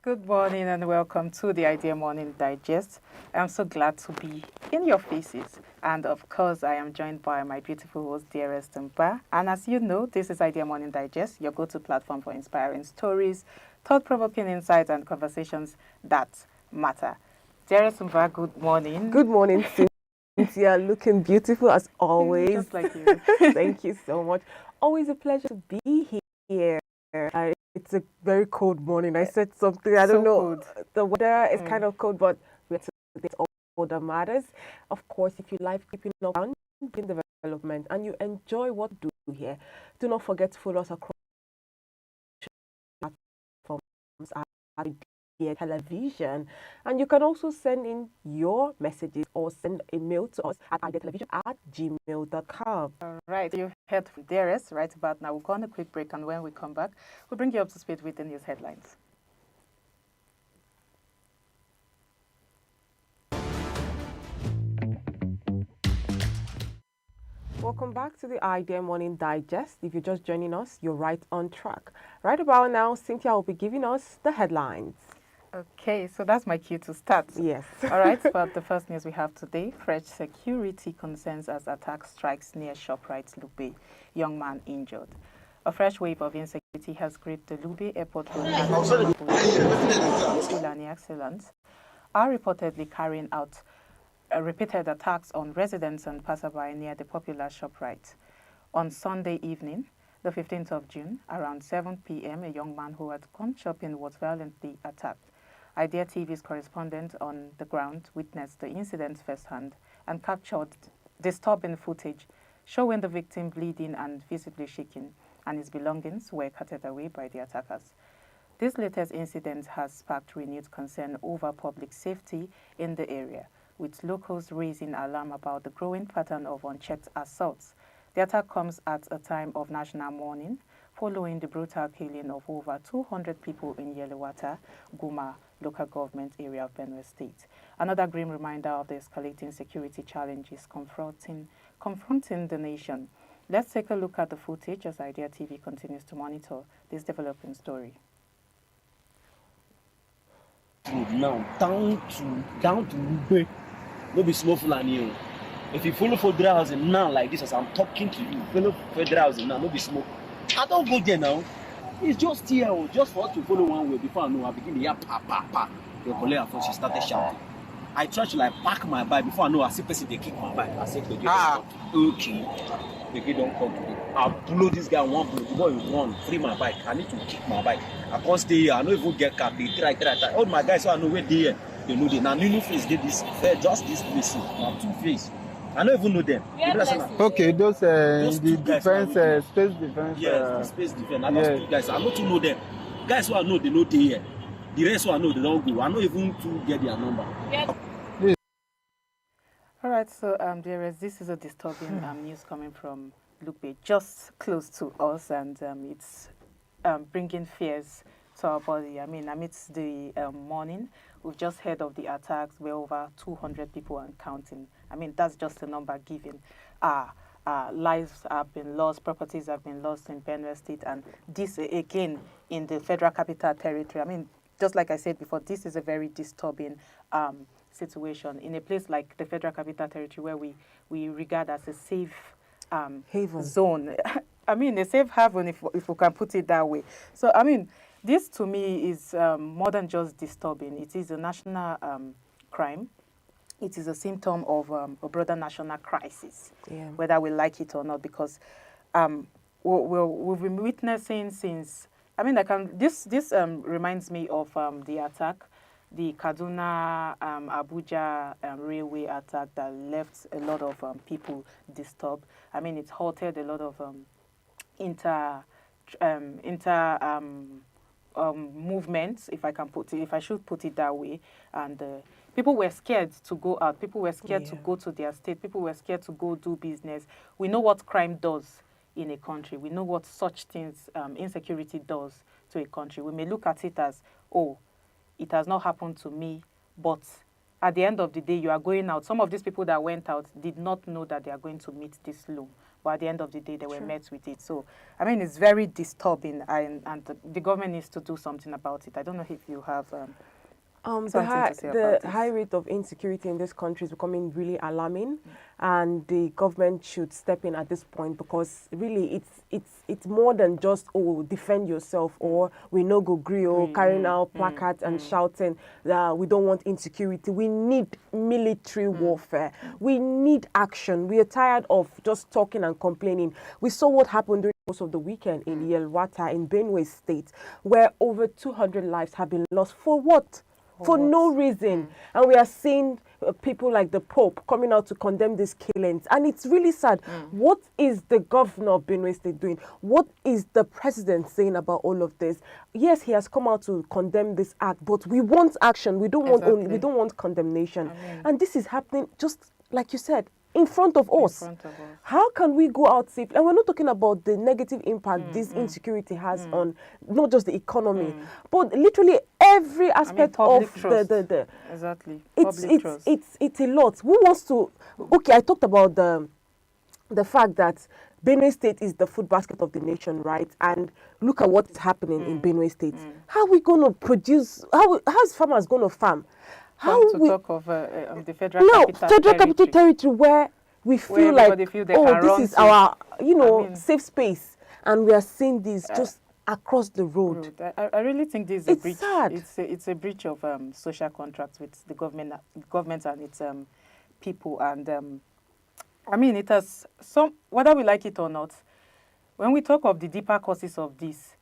Good morning and welcome to the Idea Morning Digest. I'm so glad to be in your faces. And of course, I am joined by my beautiful host, dearest Mba. And as you know, this is Idea Morning Digest, your go-to platform for inspiring stories, thought-provoking insights, and conversations that matter. Dearest Mba, good morning. Good morning, Cynthia. Looking beautiful as always. Just like you. Thank you so much. Always a pleasure to be here. It's a very cold morning. I said something. I don't know. Cold. The weather is kind of cold, but it's all that matters. Of course, if you like keeping up in development and you enjoy what we do here, do not forget to follow us across platforms. Television, and you can also send in your messages or send a mail to us at ideatelevision@gmail.com. All right, you heard from Darius right about now. We'll go on a quick break, and when we come back, we'll bring you up to speed with the news headlines. Welcome back to the Idea Morning Digest. If you're just joining us, you're right on track. Right about now, Cynthia will be giving us the headlines. Okay, so that's my cue to start. Yes. All right, but the first news we have today, fresh security concerns as attack strikes near ShopRite Lube, young man injured. A fresh wave of insecurity has gripped the Lube Airport Road and Fulani Excellence are reportedly carrying out repeated attacks on residents and passerby near the popular ShopRite. On Sunday evening, the 15th of June, around 7 p.m., a young man who had gone shopping was violently attacked. Idea TV's correspondent on the ground witnessed the incident firsthand and captured disturbing footage showing the victim bleeding and visibly shaking, and his belongings were carted away by the attackers. This latest incident has sparked renewed concern over public safety in the area, with locals raising alarm about the growing pattern of unchecked assaults. The attack comes at a time of national mourning following the brutal killing of over 200 people in Yelewata, Guma local government area of Benue State. Another grim reminder of the escalating security challenges confronting the nation. Let's take a look at the footage as Idea TV continues to monitor this developing story. Now down to Ube, no be small Fulani. If you follow federal housing now like this, as I'm talking to you, follow federal housing now, no be small. I don't go there now. It's just here, just for us to follow one way. Before I know, I begin to hear pa. Your colleague first, she started shouting. I try to like park my bike. Before I know, I see person they kick my bike. I say, okay, they don't come to me. I blow this guy one blow. The boy is run, free my bike. I need to kick my bike. I can't stay here. I don't even get car. They try. All my guys, so I know where they are. They know they now new face. They this just this place. Now two face. I don't even know them. Okay, those the defense, space defense. Yes, the space defense. I don't two guys. I don't know them. Guys who I know, they know they here. The rest who I know, they don't go. I don't even to get their number. Yeah. All right, so this is a disturbing news coming from Lupe, just close to us, and it's bringing fears to our body. I mean, amidst the morning, we've just heard of the attacks where over 200 people and counting. I mean, that's just a number given. Lives have been lost, properties have been lost in Benue State, and this again in the Federal Capital Territory. I mean, just like I said before, this is a very disturbing situation in a place like the Federal Capital Territory where we regard as a safe haven zone. I mean, a safe haven, if we can put it that way. So, I mean, this to me is more than just disturbing. It is a national crime. It is a symptom of a broader national crisis, whether we like it or not, because we've been witnessing since. I mean, this reminds me of the attack, the Kaduna Abuja railway attack that left a lot of people disturbed. I mean, it halted a lot of movements, if I should put it that way, and people were scared to go out. People were scared to go to their state. People were scared to go do business. We know what crime does in a country. We know what such things, insecurity does to a country. We may look at it as, oh, it has not happened to me, but at the end of the day, you are going out. Some of these people that went out did not know that they are going to meet this loom. but at the end of the day, they were met with it. So, I mean, it's very disturbing, and the government needs to do something about it. I don't know if you have something to say about the high rate of insecurity in this country is becoming really alarming, and the government should step in at this point, because really it's more than just, oh, defend yourself, or we no go gree, or carrying out placards and shouting that we don't want insecurity. We need military warfare. We need action. We are tired of just talking and complaining. We saw what happened during the course of the weekend in Yelwata in Benue State, where over 200 lives have been lost. For what? For no reason. And we are seeing people like the Pope coming out to condemn these killings. And it's really sad. What is the governor of Benue State doing? What is the president saying about all of this? Yes, he has come out to condemn this act, but we want action. We don't want only, we don't want condemnation. And this is happening, just like you said, in front of us. How can we go out safe? And we're not talking about the negative impact this insecurity has on not just the economy, but literally every aspect of the exactly. It's a lot. Who wants to? Okay, I talked about the fact that Benue State is the food basket of the nation, right? And look at what is happening in Benue State. How are we going to produce? How is farmers going to farm? How to talk of the federal capital territory where we feel like, oh, this is our, safe space, and we are seeing this just across the road. I really think this is a breach. Sad. It's a breach of social contracts with the government and its people, and I mean, it has some, whether we like it or not. When we talk of the deeper causes of this,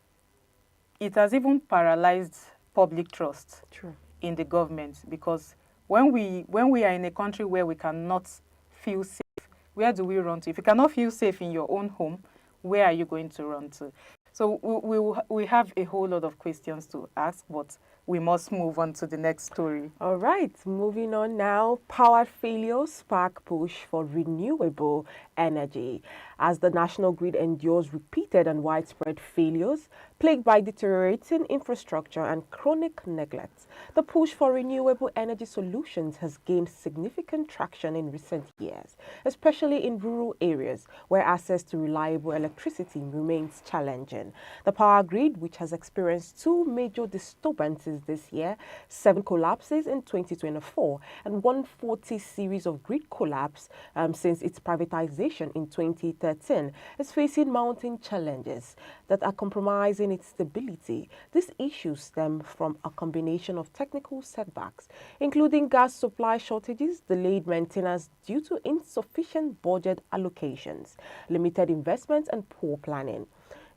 it has even paralyzed public trust. True. In the government, because when we are in a country where we cannot feel safe, where do we run to? If you cannot feel safe in your own home, where are you going to run to? So we have a whole lot of questions to ask, but we must move on to the next story. All right, moving on now. Power failures spark push for renewable energy. As the national grid endures repeated and widespread failures, plagued by deteriorating infrastructure and chronic neglect, the push for renewable energy solutions has gained significant traction in recent years, especially in rural areas where access to reliable electricity remains challenging. The power grid, which has experienced 2 major disturbances this year, 7 collapses in 2024 and 140 series of grid collapse since its privatization in 2013, is facing mounting challenges that are compromising its stability. These issues stem from a combination of technical setbacks, including gas supply shortages, delayed maintenance due to insufficient budget allocations, limited investments, and poor planning.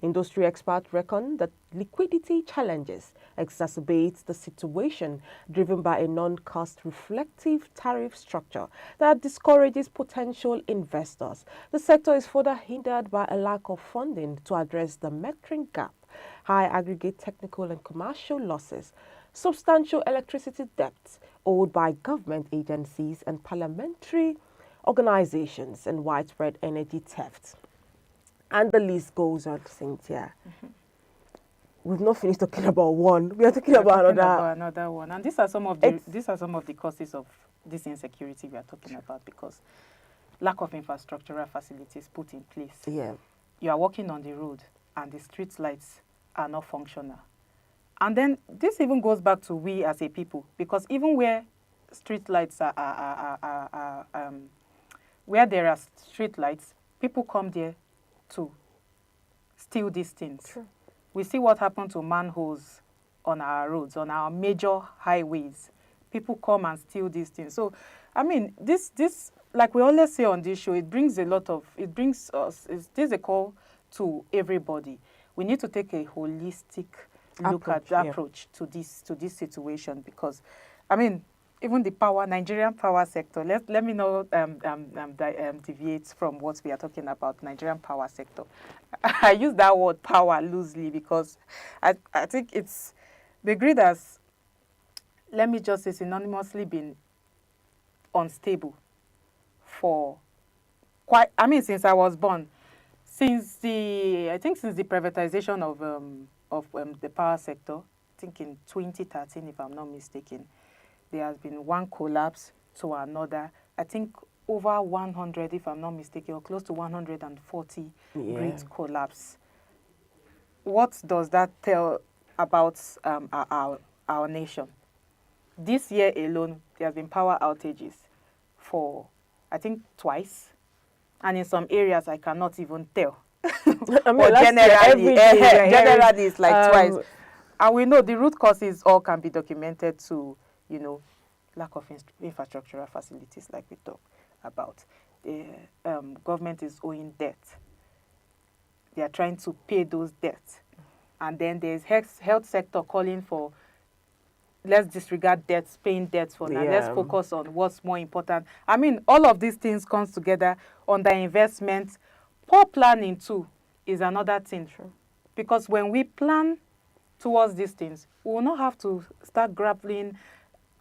Industry experts reckon that liquidity challenges exacerbate the situation, driven by a non-cost reflective tariff structure that discourages potential investors. The sector is further hindered by a lack of funding to address the metering gap, high aggregate technical and commercial losses, substantial electricity debts owed by government agencies and parliamentary organizations, and widespread energy theft. And the list goes on, Cynthia. We've not finished talking about one. We are talking about another one. And these are some of the causes of this insecurity we are talking about, because lack of infrastructural facilities put in place. Yeah. You are walking on the road and the street lights are not functional. And then this even goes back to we as a people, because even where street lights where there are street lights, people come there to steal these things. True. We see what happened to manholes on our roads, on our major highways. People come and steal these things. So, I mean, this like we always say on this show, it brings us, this is a call to everybody. We need to take a holistic approach to this situation, because, I mean, even the Nigerian power sector, let me know deviates from what we are talking about, Nigerian power sector. I use that word power loosely because I think it's, the grid has, let me just say, synonymously been unstable for since I was born. Since the privatization of the power sector, I think in 2013, if I'm not mistaken, there has been one collapse to another. I think over 100, if I'm not mistaken, or close to 140 grids collapse. What does that tell about our nation? This year alone, there has been power outages for, I think, twice. And in some areas, I cannot even tell. I mean, But generally, it's like twice. And we know the root causes all can be documented to, lack of infrastructural facilities, like we talked about. The government is owing debt. They are trying to pay those debts. And then there's health sector calling for, let's disregard debts, paying debts for now. Let's focus on what's more important. I mean, all of these things comes together under investment. Poor planning too is another thing. Sure. Because when we plan towards these things, we will not have to start grappling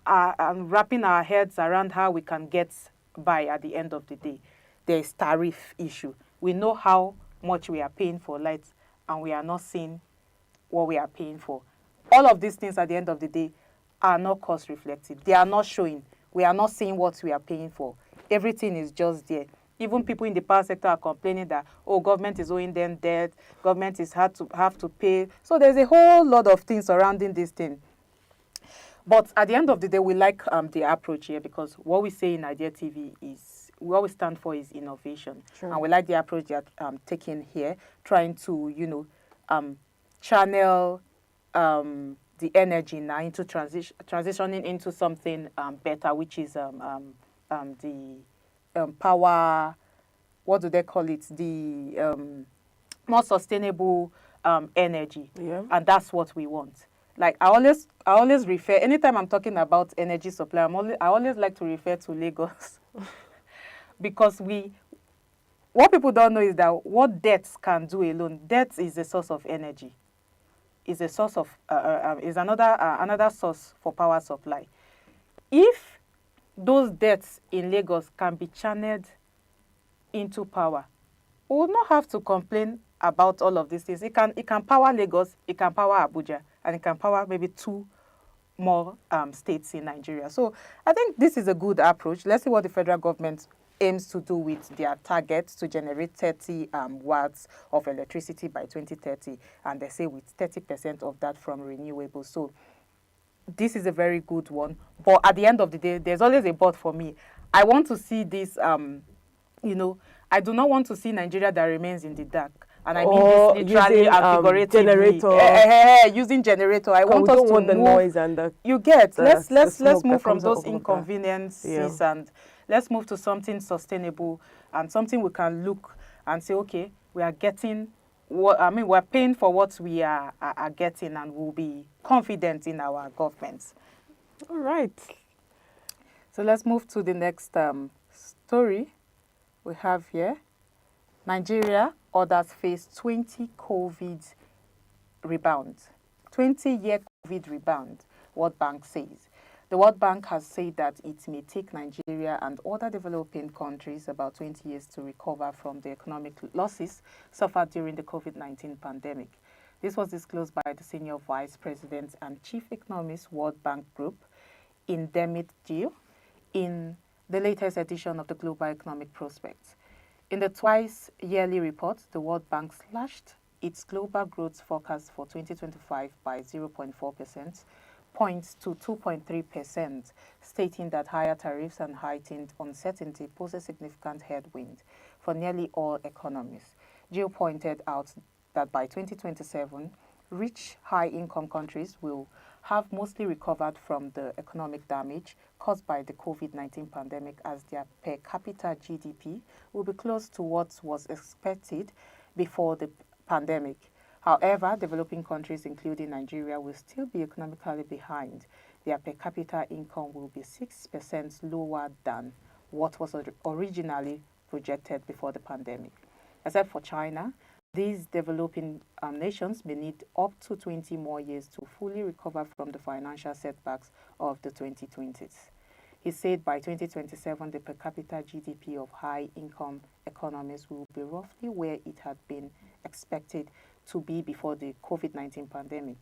and wrapping our heads around how we can get by at the end of the day. There is tariff issue. We know how much we are paying for lights, and we are not seeing what we are paying for. All of these things at the end of the day are not cost reflective. They are not showing. We are not seeing what we are paying for. Everything is just there. Even people in the power sector are complaining that, oh, government is owing them debt, government is have to pay. So there's a whole lot of things surrounding this thing. But at the end of the day, we like the approach here, because what we say in Idea TV is, what we stand for is innovation. Sure. And we like the approach that taken here, trying to, channel the energy now into transitioning into something better, which is the power, what do they call it? The more sustainable energy. Yeah. And that's what we want. Like I always refer, anytime I'm talking about energy supply, I always like to refer to Lagos. Because what people don't know is that what debts can do alone, debt is a source of energy. Is a source of is another source for power supply. If those debts in Lagos can be channeled into power, we will not have to complain about all of these things. It can power Lagos, it can power Abuja, and it can power maybe 2 more states in Nigeria. So I think this is a good approach. Let's see what the federal government aims to do with their target to generate 30 watts of electricity by 2030, and they say with 30% of that from renewables. So this is a very good one. But at the end of the day, there's always a but for me. I want to see this, I do not want to see Nigeria that remains in the dark. And I mean this literally using, and figuratively. Generator. Using generator. I want us don't to want the move. noise and the You get. Let's smoke move that from comes out those of that. inconveniences and let's move to something sustainable and something we can look and say, okay, we are getting we're paying for what we are getting, and we'll be confident in our governments. All right. So let's move to the next story we have here. Nigeria, others face 20 COVID rebound. 20-year COVID rebound, World Bank says. The World Bank has said that it may take Nigeria and other developing countries about 20 years to recover from the economic losses suffered during the COVID-19 pandemic. This was disclosed by the Senior Vice President and Chief Economist, World Bank Group, Indemit Gil, in the latest edition of the Global Economic Prospects. In the twice-yearly report, the World Bank slashed its global growth forecast for 2025 by 0.4%, points to 2.3%, stating that higher tariffs and heightened uncertainty pose a significant headwind for nearly all economies. Gil pointed out that by 2027, rich high-income countries will have mostly recovered from the economic damage caused by the COVID-19 pandemic, as their per capita GDP will be close to what was expected before the pandemic. However, developing countries, including Nigeria, will still be economically behind. Their per capita income will be 6% lower than what was originally projected before the pandemic. Except for China, these developing nations may need up to 20 more years to fully recover from the financial setbacks of the 2020s. He said by 2027, the per capita GDP of high-income economies will be roughly where it had been expected to be before the COVID-19 pandemic,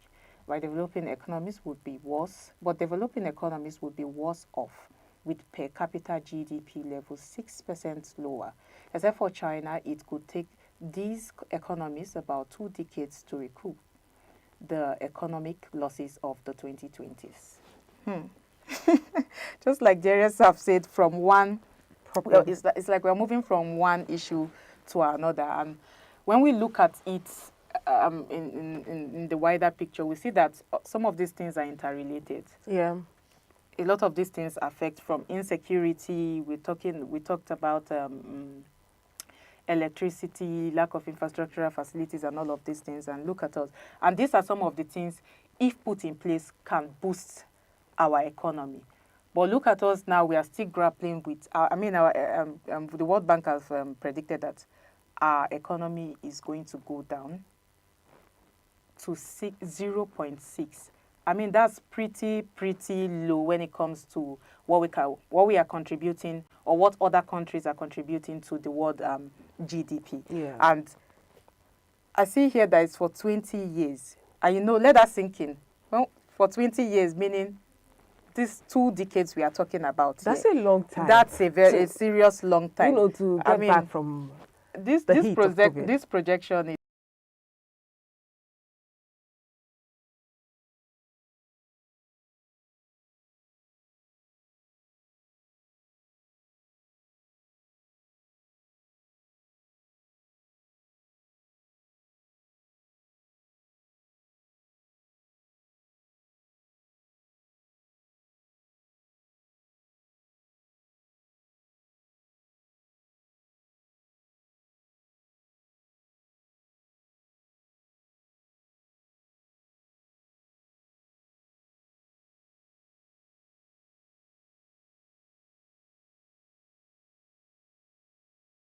while developing economies would be worse, but developing economies would be worse off with per capita GDP levels 6% lower. Except for China, it could take these economies about 2 decades to recoup the economic losses of the 2020s. Just like Darius have said, from one, well, it's like we're moving from one issue to another. And when we look at it in the wider picture, we see that some of these things are interrelated. Yeah. A lot of these things affect from insecurity. We talked about electricity, lack of infrastructural facilities, and all of these things. And look at us. And these are some of the things, if put in place, can boost our economy. But look at us now. We are still grappling with. The World Bank has predicted that our economy is going to go down to 0.6. I mean, that's pretty low when it comes to what we are contributing, or what other countries are contributing to the world GDP. Yeah. And I see here that it's for 20 years. And let that sink in. Well, for 20 years, meaning these 2 decades we are talking about. That's a long time. That's a serious long time. To get back from this projection is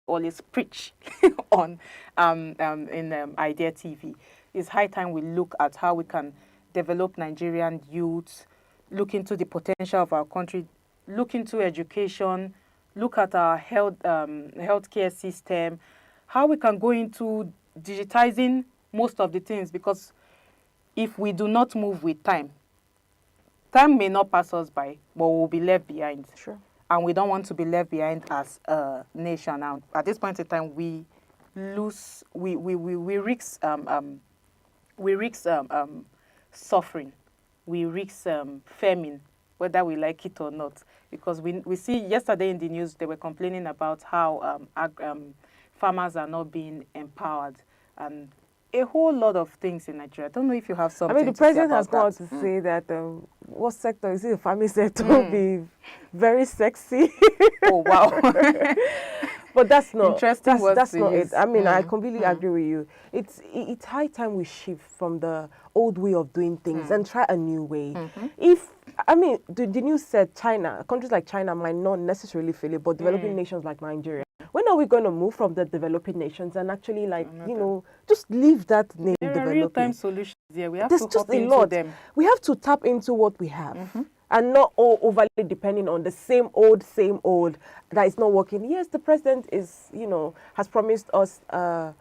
always preach on Idea TV. It's high time we look at how we can develop Nigerian youth, look into the potential of our country, look into education, look at our healthcare system, how we can go into digitizing most of the things, because if we do not move with time may not pass us by, but we'll be left behind. Sure. And we don't want to be left behind as a nation. Now, at this point in time, we risk suffering, we risk famine, whether we like it or not. Because we see yesterday in the news, they were complaining about how farmers are not being empowered, and a whole lot of things in Nigeria. I don't know if you have something. The president has gone to say that what sector is it? The farming sector will be very sexy. Oh wow! But that's not interesting. That's not it. I mean, I completely agree with you. It's high time we shift from the old way of doing things and try a new way. The news said countries like China might not necessarily feel it, but developing nations like Nigeria. When are we going to move from the developing nations and actually, just leave that name there developing? There are real-time solutions here. We have There's to just hop a into lot. them. We have to tap into what we have and not all overly depending on the same old that is not working. Yes, the president has promised us the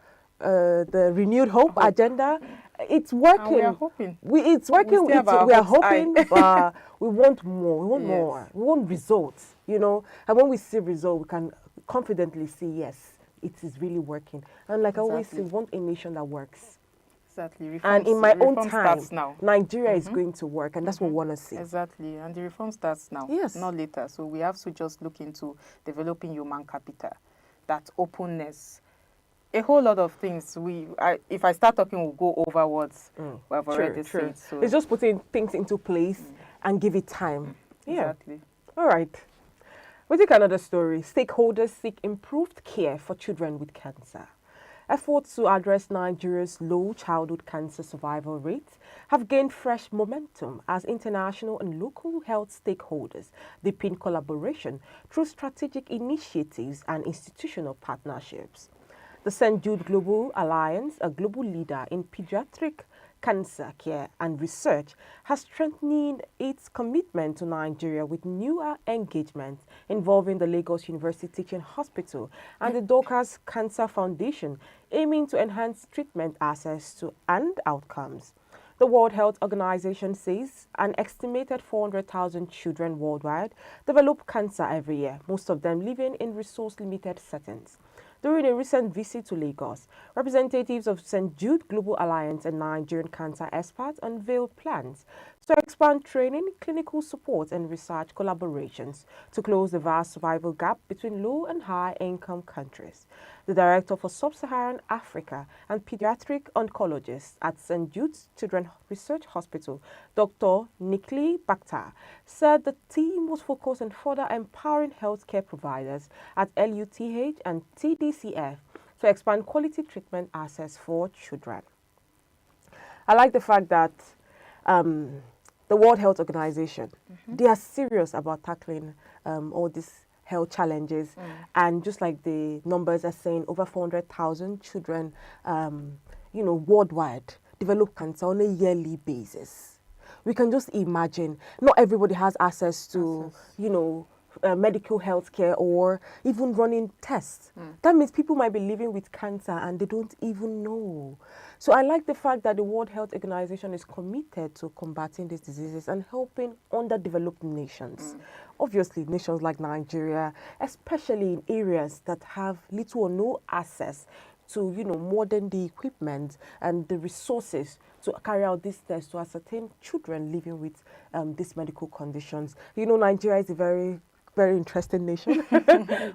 renewed hope agenda. It's working. And we are hoping. It's working. We are hoping, but we want more. We want more. Yes. We want results. And when we see results, we can confidently see, yes, it is really working. And like I always say, we want a nation that works. Exactly. Reforms, and in my own time, now. Nigeria is going to work, and that's what we want to see. Exactly. And the reform starts now, not later. So we have to just look into developing human capital, that openness, a whole lot of things. If I start talking, we'll go over words we have already said. So it's just putting things into place and give it time. Exactly. All right. We'll take another story. Stakeholders seek improved care for children with cancer. Efforts to address Nigeria's low childhood cancer survival rates have gained fresh momentum as international and local health stakeholders deepen collaboration through strategic initiatives and institutional partnerships. The St. Jude Global Alliance, a global leader in pediatric cancer care and research, has strengthened its commitment to Nigeria with newer engagements involving the Lagos University Teaching Hospital and the Dorcas Cancer Foundation, aiming to enhance treatment access and outcomes. The World Health Organization says an estimated 400,000 children worldwide develop cancer every year, most of them living in resource-limited settings. During a recent visit to Lagos, representatives of St. Jude Global Alliance and Nigerian cancer experts unveiled plans to expand training, clinical support, and research collaborations to close the vast survival gap between low and high-income countries. The director for Sub-Saharan Africa and pediatric oncologist at St. Jude's Children's Research Hospital, Dr. Nikli Bakhtar, said the team was focused on further empowering healthcare providers at LUTH and TDCF to expand quality treatment access for children. I like the fact that the World Health Organization, they are serious about tackling all these health challenges, and just like the numbers are saying, over 400,000 children, worldwide develop cancer on a yearly basis. We can just imagine, not everybody has access to, medical health care or even running tests. That means people might be living with cancer and they don't even know. So I like the fact that the World Health Organization is committed to combating these diseases and helping underdeveloped nations. Obviously, nations like Nigeria, especially in areas that have little or no access to, modern day equipment and the resources to carry out these tests to ascertain children living with these medical conditions. Nigeria is a very interesting nation.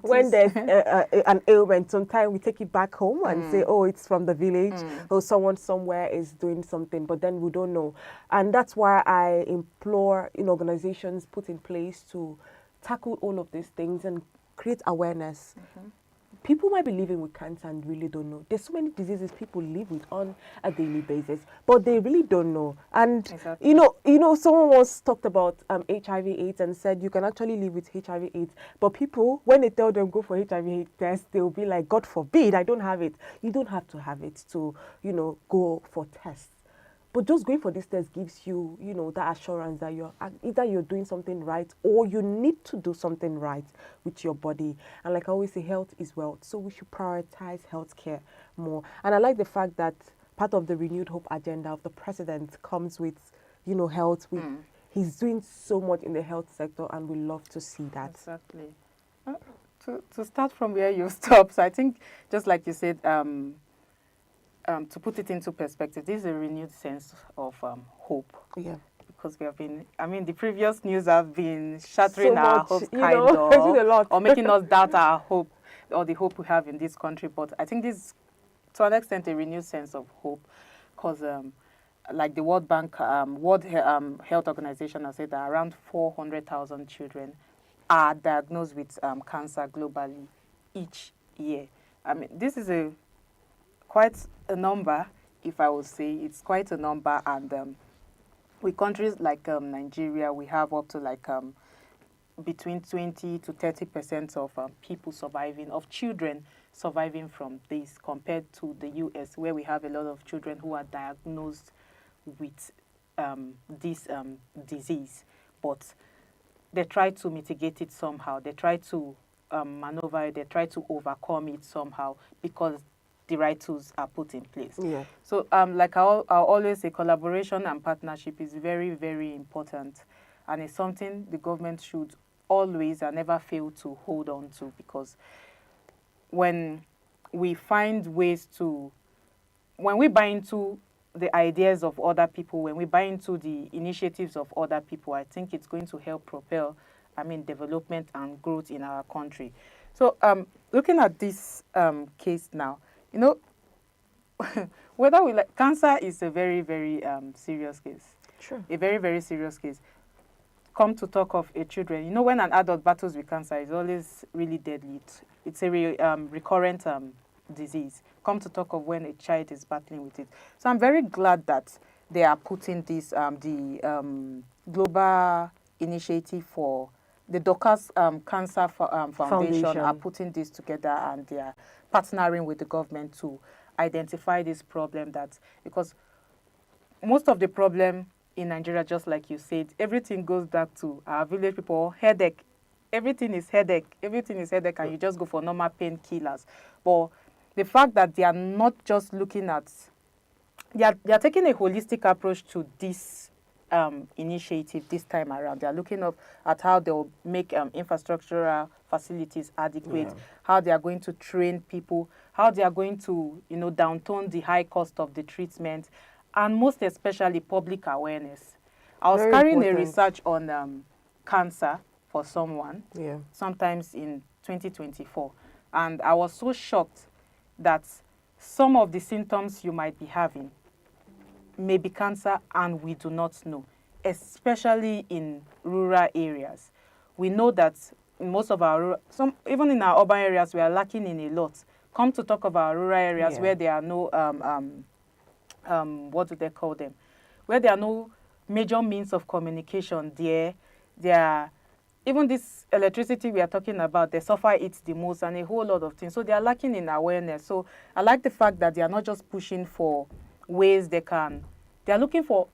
When there's an ailment, sometimes we take it back home and say, oh, it's from the village, or someone somewhere is doing something, but then we don't know. And that's why I implore organizations put in place to tackle all of these things and create awareness. People might be living with cancer and really don't know. There's so many diseases people live with on a daily basis, but they really don't know. And Exactly. Someone once talked about HIV/AIDS and said you can actually live with HIV/AIDS, but people, when they tell them go for HIV/AIDS test, they'll be like, God forbid, I don't have it. You don't have to have it to, go for tests. But just going for this test gives you, that assurance that you're doing something right, or you need to do something right with your body. And like I always say, health is wealth. So we should prioritize healthcare more. And I like the fact that part of the renewed hope agenda of the president comes with, health. He's doing so much in the health sector, and we love to see that. Exactly. To start from where you stopped, so I think, just like you said, to put it into perspective, this is a renewed sense of hope. Yeah. Because we have been, the previous news have been shattering So our much, hopes, it's been a lot. or making us doubt our hope, or the hope we have in this country. But I think this is, to an extent, a renewed sense of hope, because like the World Bank, World Health Organization has said that around 400,000 children are diagnosed with cancer globally each year. This is quite a number, if I would say. It's quite a number, and with countries like Nigeria, we have up to between 20 to 30% of people surviving, of children surviving from this, compared to the US, where we have a lot of children who are diagnosed with this disease, but they try to mitigate it somehow. They try to maneuver it. They try to overcome it somehow, because the right tools are put in place. Yeah. So like I always say, collaboration and partnership is very, very important, and it's something the government should always and never fail to hold on to, because when we find ways to, when we buy into the ideas of other people, when we buy into the initiatives of other people, I think it's going to help propel, development and growth in our country. So looking at this case now, whether we like, cancer is a very, very serious case. Sure. A very, very serious case. Come to talk of a children, when an adult battles with cancer, it's always really deadly. It's a recurrent disease. Come to talk of when a child is battling with it. So I'm very glad that they are putting this, the global initiative for the Docas Cancer Foundation are putting this together, and they are partnering with the government to identify this problem, because most of the problem in Nigeria, just like you said, everything goes back to our village people, headache. Everything is headache, and you just go for normal painkillers. But the fact that they are not just looking at they are taking a holistic approach to this initiative this time around. They are looking up at how they'll make infrastructural facilities adequate, how they are going to train people, how they are going to, downtone the high cost of the treatment, and most especially public awareness. I was Very carrying a important. research on cancer for someone, Yeah. sometimes in 2024, and I was so shocked that some of the symptoms you might be having may be cancer and we do not know, especially in rural areas. We know that in most of our, even in our urban areas, we are lacking in a lot. Come to talk of our rural areas Yeah. where there are no, what do they call them? Where there are no major means of communication there are, even this electricity we are talking about, they suffer it the most and a whole lot of things. So they are lacking in awareness. So I like the fact that they are not just pushing for ways they are looking for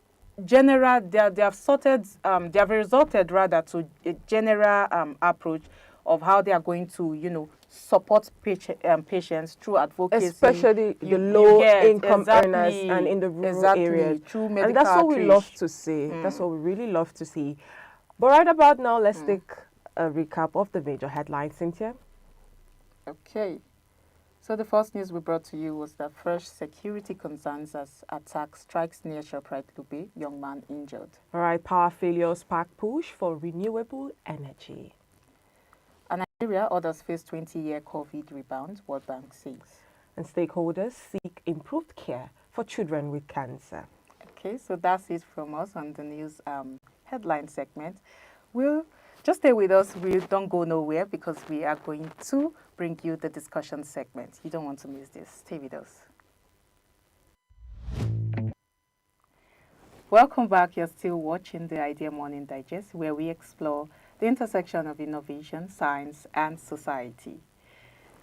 general, they have resorted rather to a general approach of how they are going to, support patients through advocacy. Especially the low-income earners and in the rural areas. Through medical And that's what we love outreach. to see. That's what we really love to see. But right about now, let's take a recap of the major headlines, Cynthia. Okay. So the first news we brought to you was that fresh security concerns as attack strikes near Shoprite Lube, young man injured. All right, power failures spark push for renewable energy. And Nigeria, others face 20-year COVID rebound, World Bank says. And stakeholders seek improved care for children with cancer. Okay, so that's it from us on the news headline segment. We'll just stay with us. We don't go nowhere because we are going to bring you the discussion segment. You don't want to miss this. Stay with us. Welcome back. You're still watching the Idea Morning Digest, where we explore the intersection of innovation, science, and society.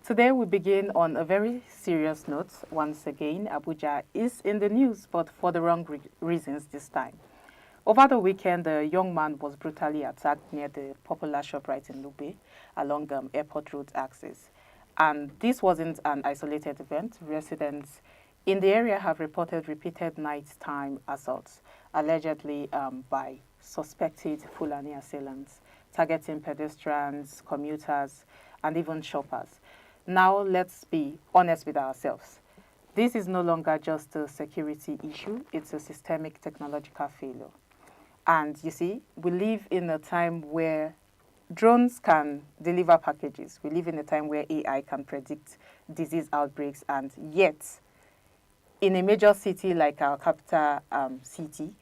Today we begin on a very serious note. Once again, Abuja is in the news, but for the wrong reasons this time. Over the weekend, a young man was brutally attacked near the popular ShopRite in Lube along Airport Road axis. And this wasn't an isolated event. Residents in the area have reported repeated nighttime assaults, allegedly by suspected Fulani assailants, targeting pedestrians, commuters, and even shoppers. Now, let's be honest with ourselves. This is no longer just a security issue. It's a systemic technological failure. And you see, we live in a time where drones can deliver packages. We live in a time where AI can predict disease outbreaks. And yet, in a major city like our capital city,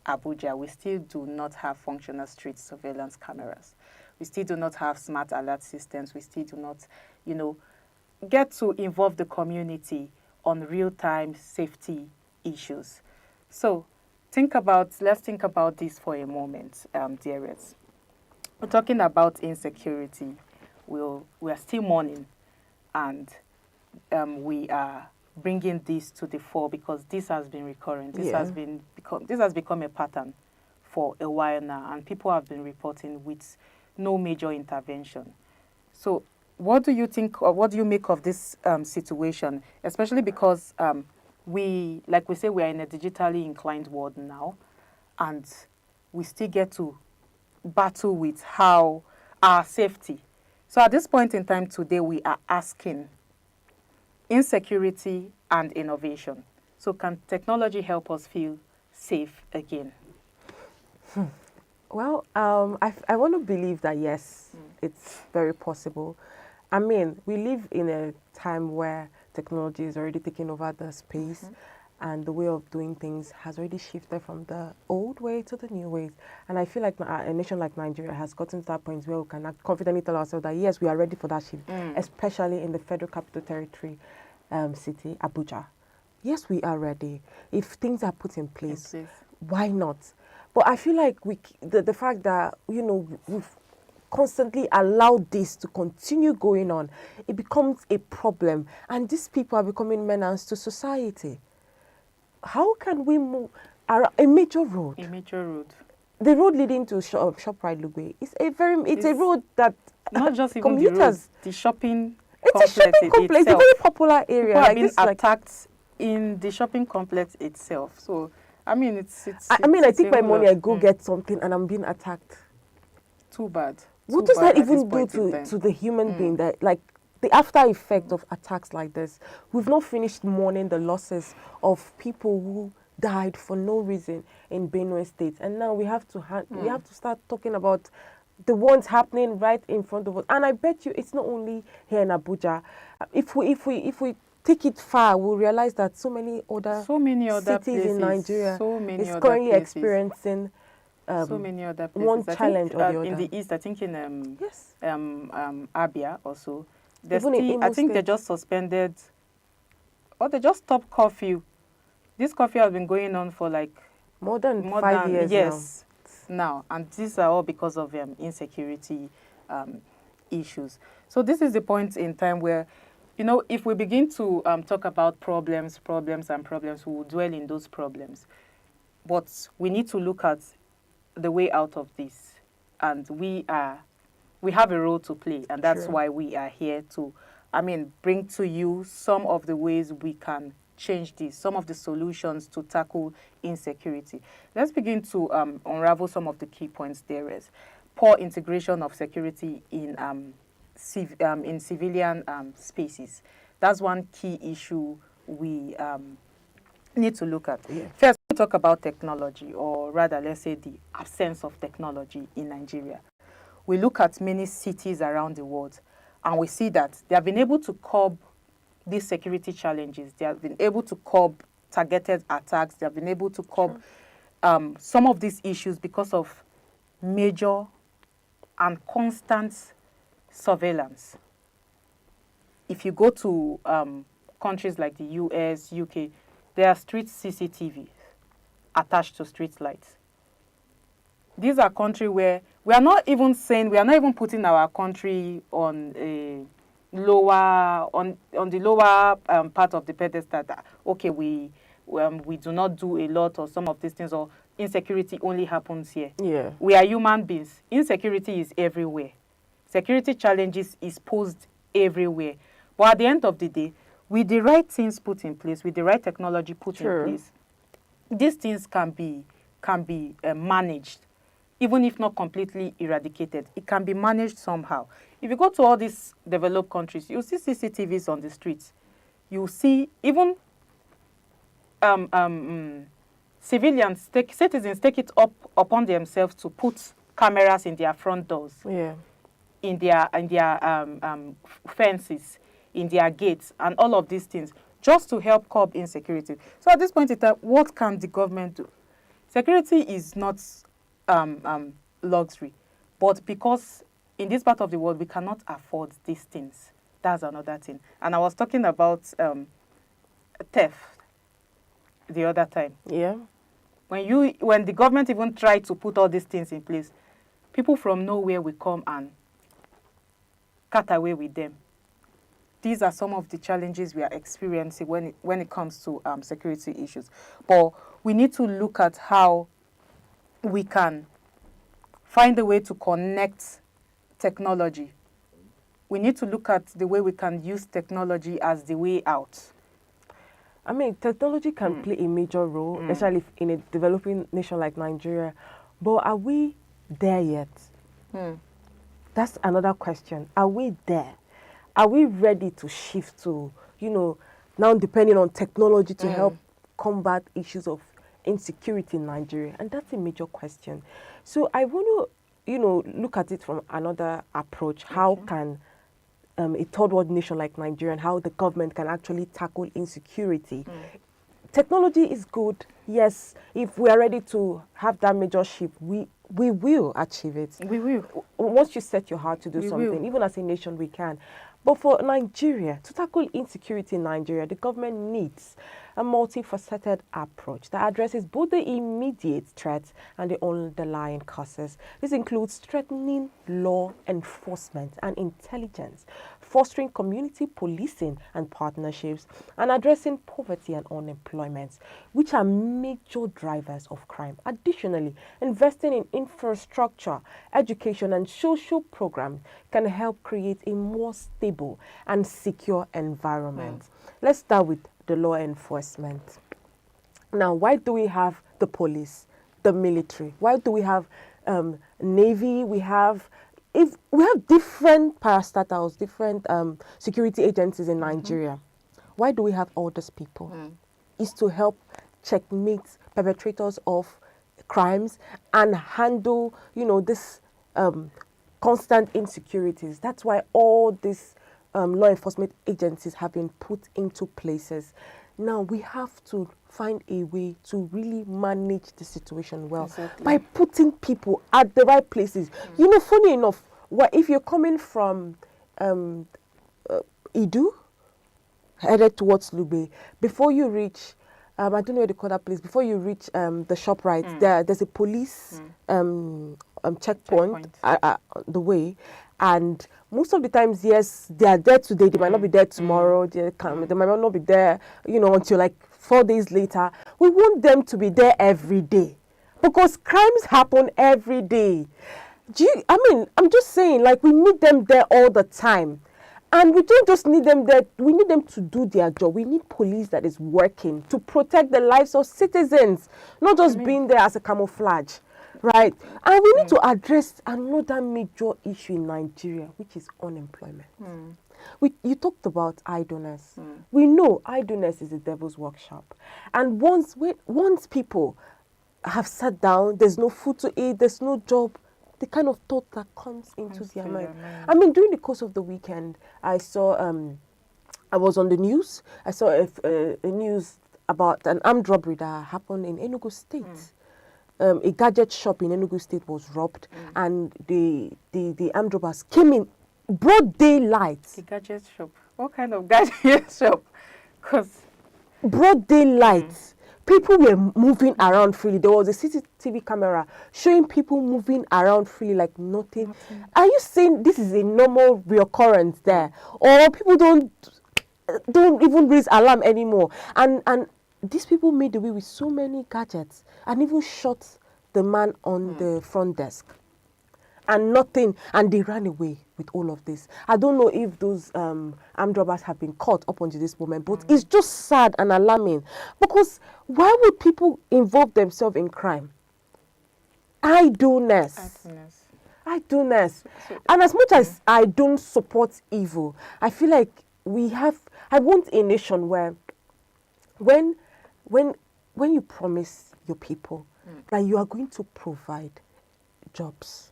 Abuja, we still do not have functional street surveillance cameras. We still do not have smart alert systems. We still do not, get to involve the community on real-time safety issues. So let's think about this for a moment, dearest. We're talking about insecurity. We are still mourning, and we are bringing this to the fore because this has been recurrent. This has become a pattern for a while now, and people have been reporting with no major intervention. So what do you think, or what do you make of this situation, especially because we are in a digitally inclined world now, and we still get to battle with how our safety. So at this point in time today, we are asking insecurity and innovation. So can technology help us feel safe again? Well, I want to believe that yes, it's very possible. I mean, we live in a time where technology is already taking over the space, and the way of doing things has already shifted from the old way to the new ways. And I feel like a nation like Nigeria has gotten to that point where we can confidently tell ourselves that yes, we are ready for that shift, especially in the Federal Capital Territory city, Abuja. Yes, we are ready. If things are put in place, why not? But I feel like the fact that, we've constantly allowed this to continue going on, it becomes a problem. And these people are becoming menace to society. How can we move a major road? A major road. The road leading to ShopRite Lugbe is it's a road that not just even commuters. The shopping it's complex a shopping complex. It's a very popular area. People have been attacked in the shopping complex itself. So, I mean, I it's think a my whole money, lot. I go get something and I'm being attacked. Too bad. What Too does bad that at this even do point in time. to the human being? That, like, the after effect of attacks like this, we've not finished mourning the losses of people who died for no reason in Benue State, and now we have to we have to start talking about the ones happening right in front of us. And I bet you it's not only here in Abuja. If we take it far, we'll realize that so many other cities in Nigeria is currently experiencing so many other places. one challenge or the other. In the east, I think in Yes. Abia also, Even in Imo I think they State. just suspended, or they just stopped curfew. This curfew has been going on for like More than 5 years yes now, and these are all because of insecurity issues. So this is the point in time where, you know, if we begin to talk about problems, we will dwell in those problems. But we need to look at the way out of this, and we have a role to play, and that's True. why we are here to, bring to you some of the ways we can change this, some of the solutions to tackle insecurity. Let's begin to unravel some of the key points. There is poor integration of security in civilian spaces. That's one key issue we need to look at. Yeah. First, we talk about technology, or rather, let's say the absence of technology in Nigeria. We look at many cities around the world, and we see that they have been able to curb these security challenges. They have been able to curb targeted attacks. They have been able to curb some of these issues because of major and constant surveillance. If you go to countries like the US, UK, there are street CCTV attached to street lights. These are countries where we are not even putting our country on a lower on the lower part of the pedestal that, okay, we do not do a lot, or some of these things, or insecurity only happens here. Yeah. We are human beings. Insecurity is everywhere. Security challenges is posed everywhere. But at the end of the day, with the right things put in place, with the right technology put in place, these things can be managed. Even if not completely eradicated, it can be managed somehow. If you go to all these developed countries, you'll see CCTVs on the streets. You'll see even citizens take it upon themselves to put cameras in their front doors, in their fences, in their gates, and all of these things, just to help curb insecurity. So at this point in time, what can the government do? Security is not luxury, but because in this part of the world we cannot afford these things, that's another thing. And I was talking about theft the other time. Yeah. When the government even tried to put all these things in place, people from nowhere will come and cut away with them. These are some of the challenges we are experiencing when it comes to security issues. But we need to look at how we can find a way to connect technology. We need to look at the way we can use technology as the way out. I mean, technology can play a major role, especially in a developing nation like Nigeria. But are we there yet? That's another question. Are we there? Are we ready to shift to, now depending on technology to help combat issues of insecurity in Nigeria? And that's a major question. So I want to, look at it from another approach. How can a third world nation like Nigeria, and how the government can actually tackle insecurity? Technology is good. Yes, if we are ready to have that major shift, we will achieve it. We will. Once you set your heart to do something, even as a nation, we can. But for Nigeria, to tackle insecurity in Nigeria, the government needs a multifaceted approach that addresses both the immediate threats and the underlying causes. This includes strengthening law enforcement and intelligence, fostering community policing and partnerships, and addressing poverty and unemployment, which are major drivers of crime. Additionally, investing in infrastructure, education, and social programs can help create a more stable and secure environment. Let's start with the law enforcement. Now, why do we have the police, the military? Why do we have Navy? We have different parastatals, different security agencies in Nigeria. Why do we have all these people? It's to help checkmate perpetrators of crimes and handle, this constant insecurities. That's why all these law enforcement agencies have been put into places. Now we have to find a way to really manage the situation well by putting people at the right places. Funny enough, if you're coming from Idu, headed towards Lube, before you reach, I don't know what they call that place, before you reach the ShopRite, there's a police checkpoint the way. And most of the times, yes, they are there today. They might not be there tomorrow. They might not be there, until like 4 days later. We want them to be there every day because crimes happen every day. I'm just saying, like, we need them there all the time. And we don't just need them there. We need them to do their job. We need police that is working to protect the lives of citizens, not just being there as a camouflage. Right, and we need to address another major issue in Nigeria, which is unemployment. You talked about idleness. We know idleness is the devil's workshop, and once people have sat down, there's no food to eat, there's no job, the kind of thought that comes into their mind. I mean, during the course of the weekend, I saw, I was on the news. I saw a news about an armed robbery that happened in Enugu State. A gadget shop in Enugu State was robbed, and the armed robbers came in broad daylight. The gadget shop? What kind of gadget shop? Because broad daylight, people were moving around freely. There was a CCTV camera showing people moving around freely like nothing. Are you saying this is a normal reoccurrence there, or people don't even raise alarm anymore? And these people made away with so many gadgets and even shot the man on the front desk. And nothing, and they ran away with all of this. I don't know if those armed robbers have been caught up until this moment, but it's just sad and alarming. Because why would people involve themselves in crime? Idleness. And as much as I don't support evil, I feel like I want a nation where when you promise your people that you are going to provide jobs,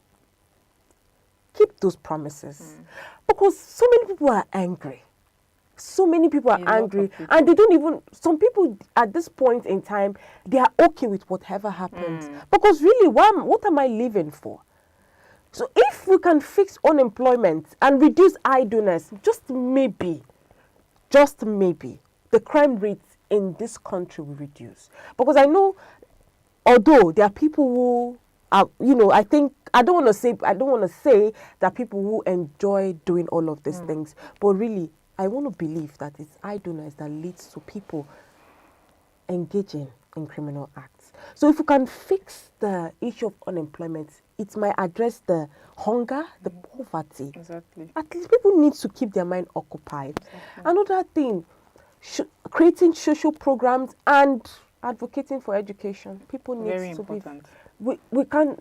keep those promises. Because so many people are angry. And they don't even, some people at this point in time, they are okay with whatever happens. Because really, what am I living for? So if we can fix unemployment and reduce idleness, just maybe, the crime rates in this country will reduce. Because I know, although there are people who are, I don't want to say that people who enjoy doing all of these things, but really, I want to believe that it's idleness that leads to people engaging in criminal acts. So if we can fix the issue of unemployment, it might address the hunger, the poverty. Exactly. At least people need to keep their mind occupied. Another thing, creating social programs and advocating for education. People need Very to important. be. We can't.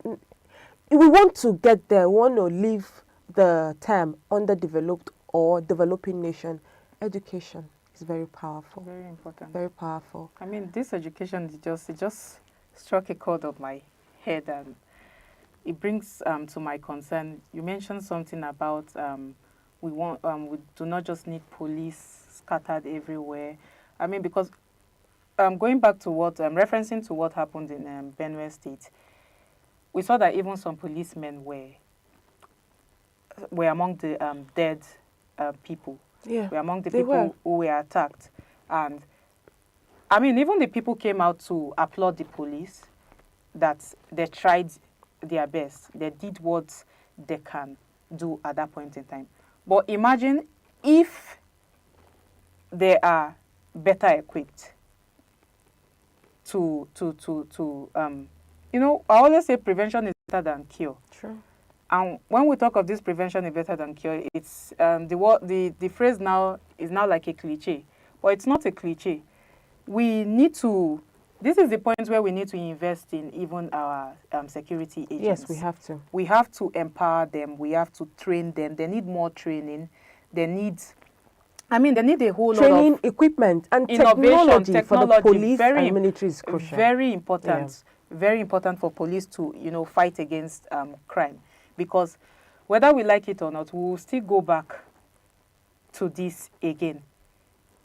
If we want to get there, we want to leave the term underdeveloped or developing nation. Education is very powerful. Very important. Very powerful. I mean, this education it just struck a chord of my head, and it brings to my concern. You mentioned something about we do not just need police scattered everywhere. I mean, because going back to referencing to what happened in Benue State, we saw that even some policemen were among the dead people. Yeah, were among the people who were attacked. And I mean, even the people came out to applaud the police, that they tried their best. They did what they can do at that point in time. But imagine if they are better equipped to I always say prevention is better than cure. True. And when we talk of this prevention is better than cure, it's the phrase now is now like a cliche. but it's not a cliche. We need to, this is the point where we need to invest in even our security agents. Yes, we have to. We have to empower them. We have to train them. They need more training. They need a whole lot of training, equipment, and innovation, technology for the police and military is crucial. Very important. Very important for police to, fight against crime. Because whether we like it or not, we will still go back to this again.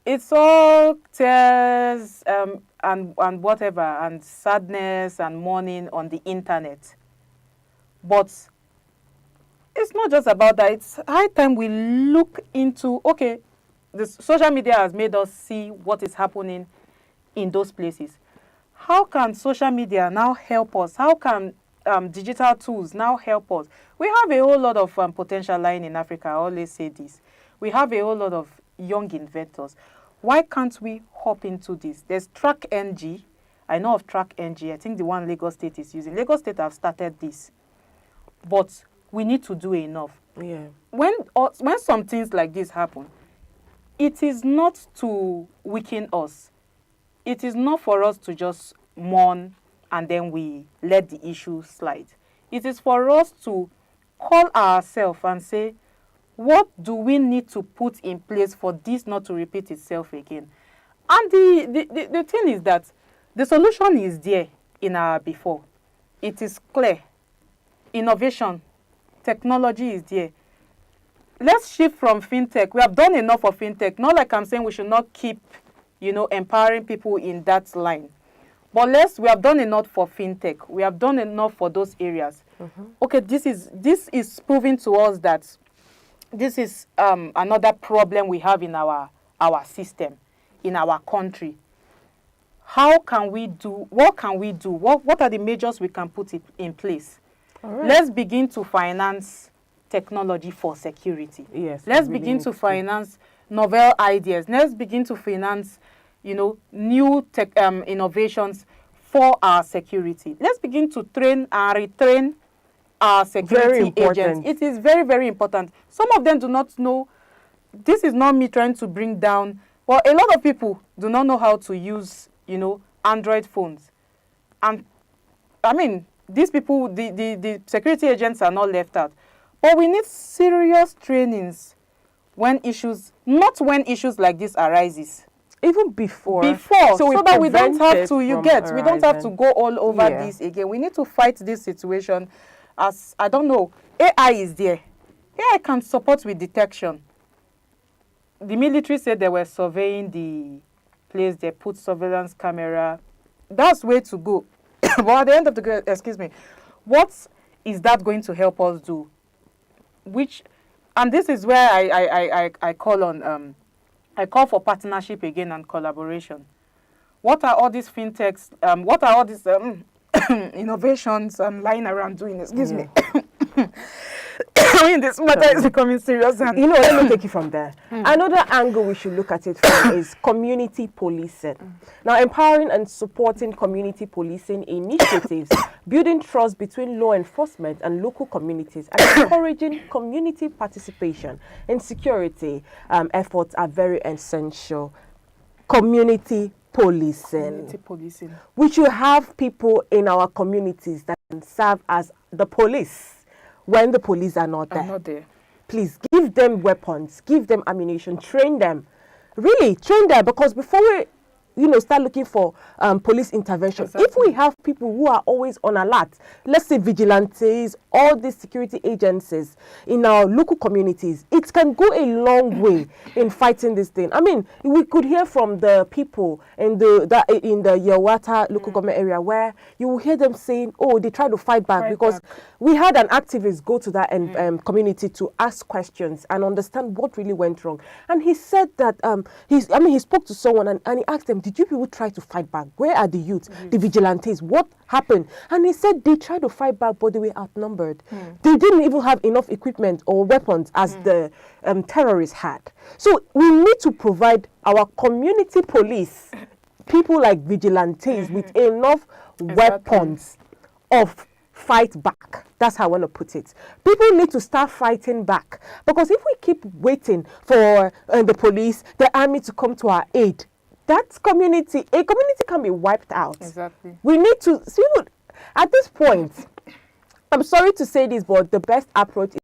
It's all tears and whatever, and sadness and mourning on the internet. But it's not just about that. It's high time we look into, okay, the social media has made us see what is happening in those places. How can social media now help us? How can digital tools now help us? We have a whole lot of potential lying in Africa. I always say this. We have a whole lot of young inventors. Why can't we hop into this? There's Track NG. I know of Track NG. I think the one Lagos State is using. Lagos State have started this. But we need to do enough. Yeah. When some things like this happen, it is not to weaken us. It is not for us to just mourn and then we let the issue slide. It is for us to call ourselves and say, what do we need to put in place for this not to repeat itself again? And the thing is that the solution is there in our before. It is clear. Innovation, technology is there. Let's shift from fintech. We have done enough for fintech. Not like I'm saying we should not keep, empowering people in that line. But we have done enough for fintech. We have done enough for those areas. Okay, this is proving to us that this is another problem we have in our system, in our country. How can we do? What can we do? What are the measures we can put in place? All right. Let's begin to finance technology for security. Yes. Let's begin to finance novel ideas. Let's begin to finance, new tech innovations for our security. Let's begin to train and retrain our security agents. It is very, very important. Some of them do not know. This is not me trying to bring down. Well, a lot of people do not know how to use, Android phones. And these people, the security agents are not left out. But we need serious trainings not when issues like this arises. Even before. So that we don't have to, we don't have to go all over this again. We need to fight this situation as, I don't know, AI is there. AI can support with detection. The military said they were surveying the place, they put surveillance camera. That's way to go. But at the end of the day, what is that going to help us do? And this is where I call on, I call for partnership again and collaboration. What are all these fintechs? What are all these innovations lying around doing? Excuse me. This matter is becoming serious. And let me take it from there. Another angle we should look at it from is community policing. Now, empowering and supporting community policing initiatives, building trust between law enforcement and local communities, and encouraging community participation in security efforts are very essential. Community policing. We should have people in our communities that can serve as the police when the police are not there. Please give them weapons, give them ammunition, train them. Really, train them, because before we start looking for police intervention, if we have people who are always on alert, let's say vigilantes, all these security agencies in our local communities, it can go a long way in fighting this thing. We could hear from the people in the Yawata local government area where you will hear them saying, oh, they try to fight back because we had an activist go to that community to ask questions and understand what really went wrong. And he said that, he spoke to someone and he asked them, did you people try to fight back? Where are the youth, the vigilantes? What happened? And he said they tried to fight back, but they were outnumbered. They didn't even have enough equipment or weapons as the terrorists had. So we need to provide our community police, people like vigilantes, with enough weapons of fight back. That's how I want to put it. People need to start fighting back, because if we keep waiting for the police, the army to come to our aid, a community can be wiped out. Exactly. We need to see, at this point, I'm sorry to say this, but the best approach is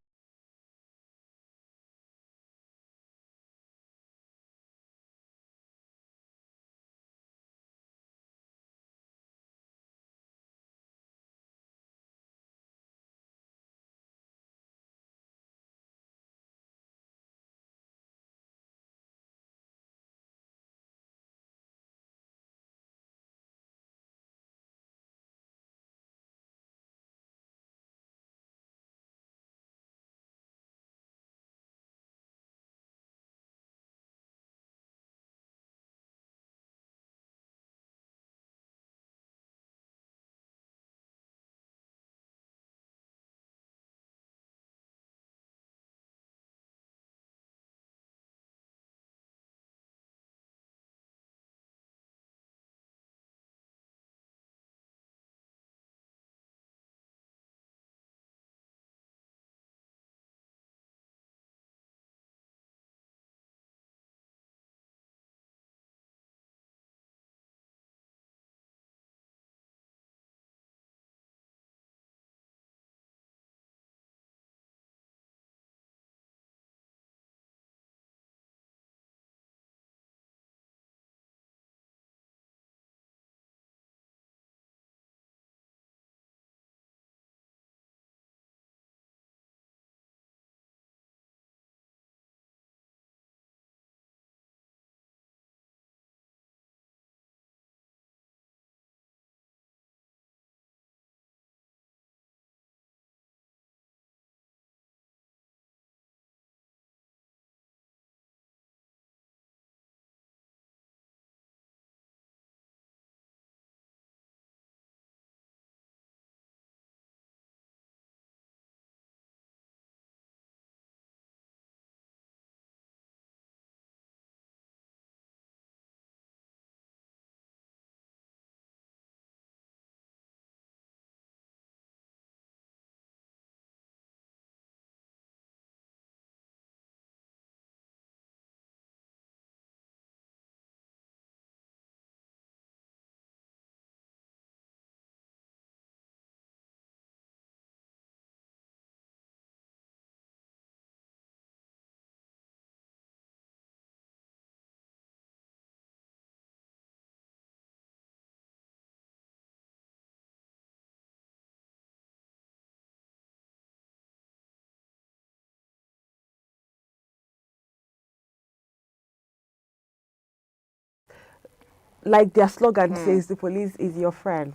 like their slogan says, the police is your friend,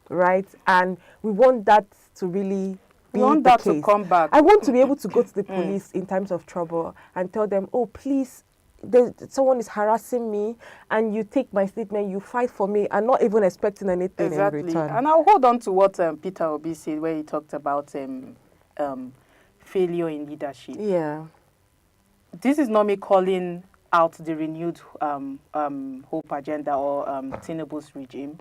right? And we want that to really be We want the that case. to come back. I want to be able to go to the police in times of trouble and tell them, oh, please, someone is harassing me, and you take my statement, you fight for me, and not even expecting anything Exactly. in return. And I'll hold on to what Peter Obi said, where he talked about failure in leadership. Yeah. This is not me calling out the renewed Hope agenda or Tinubu's regime,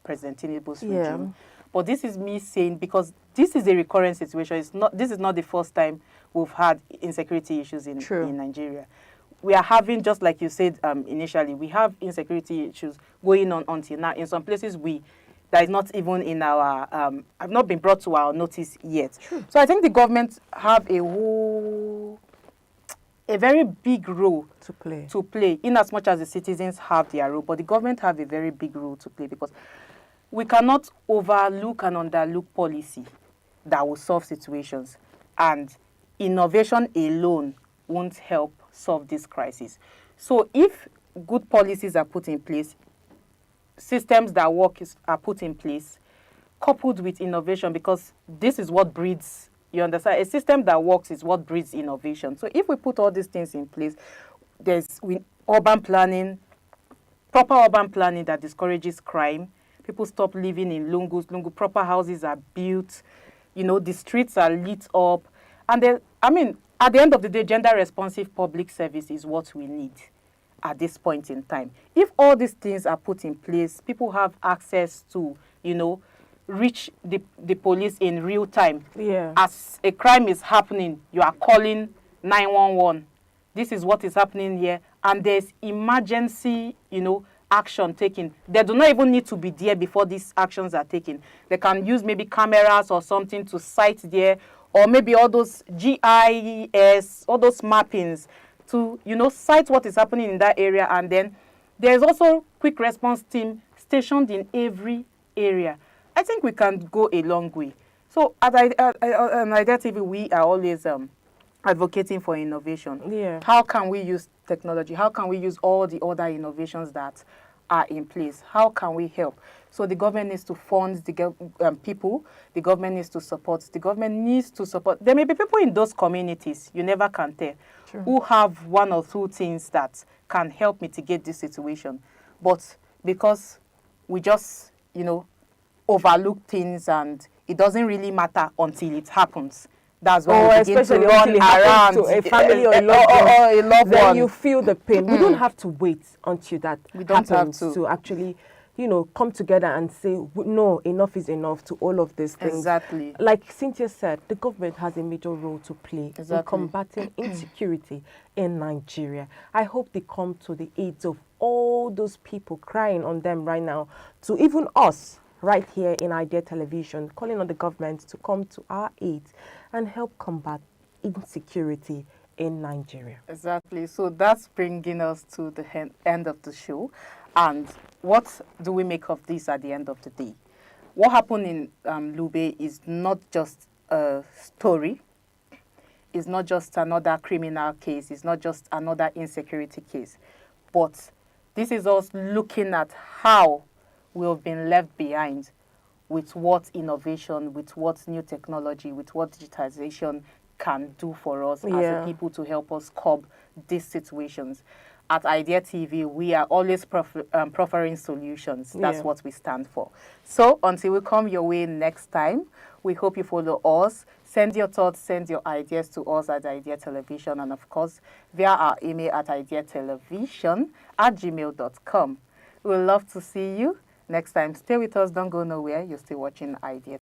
President Tinubu's regime. But this is me saying, because this is a recurrent situation. This is not the first time we've had insecurity issues in Nigeria. We are having, just like you said initially, we have insecurity issues going on until now. In some places, that is not even in our, have not been brought to our notice yet. So I think the government have a very big role to play, in as much as the citizens have their role, but the government have a very big role to play, because we cannot overlook and underlook policy that will solve situations, and innovation alone won't help solve this crisis. So if good policies are put in place, systems that work are put in place, coupled with innovation, because this is what breeds, you understand, a system that works is what breeds innovation. So if we put all these things in place, there's urban planning, proper urban planning that discourages crime. People stop living in lungus. Proper houses are built. The streets are lit up. And then, at the end of the day, gender-responsive public service is what we need at this point in time. If all these things are put in place, people have access to, reach the police in real time. Yeah. As a crime is happening, you are calling 911. This is what is happening here, and there's emergency, action taken. They do not even need to be there before these actions are taken. They can use maybe cameras or something to sight there, or maybe all those GIS, all those mappings to, sight what is happening in that area. And then there's also quick response team stationed in every area. I think we can go a long way. So on Idea TV, we are always advocating for innovation. Yeah. How can we use technology? How can we use all the other innovations that are in place? How can we help? So the government needs to fund the people. The government needs to support. The government needs to support. There may be people in those communities, you never can tell, who have one or two things that can help mitigate this situation. But because we just, overlook things and it doesn't really matter until it happens. That's when we begin to run around to a family or a loved one, or a loved then one. you feel the pain. We don't have to wait until that don't happens have to. actually, come together and say, no, enough is enough to all of these things. Exactly. Like Cynthia said, the government has a major role to play in Exactly. combating insecurity in Nigeria. I hope they come to the aid of all those people crying on them right now, to even us right here in Idea Television, calling on the government to come to our aid and help combat insecurity in Nigeria. Exactly. So that's bringing us to the end of the show. And what do we make of this at the end of the day? What happened in Lube is not just a story. It's not just another criminal case. It's not just another insecurity case. But this is us looking at how we've been left behind with what innovation, with what new technology, with what digitization can do for us as a people to help us curb these situations. At Idea TV, we are always proffering solutions. That's what we stand for. So until we come your way next time, we hope you follow us. Send your thoughts, send your ideas to us at Idea Television, and of course, via our email at ideatelevision@gmail.com. We'd love to see you next time. Stay with us. Don't go nowhere. You're still watching Idea.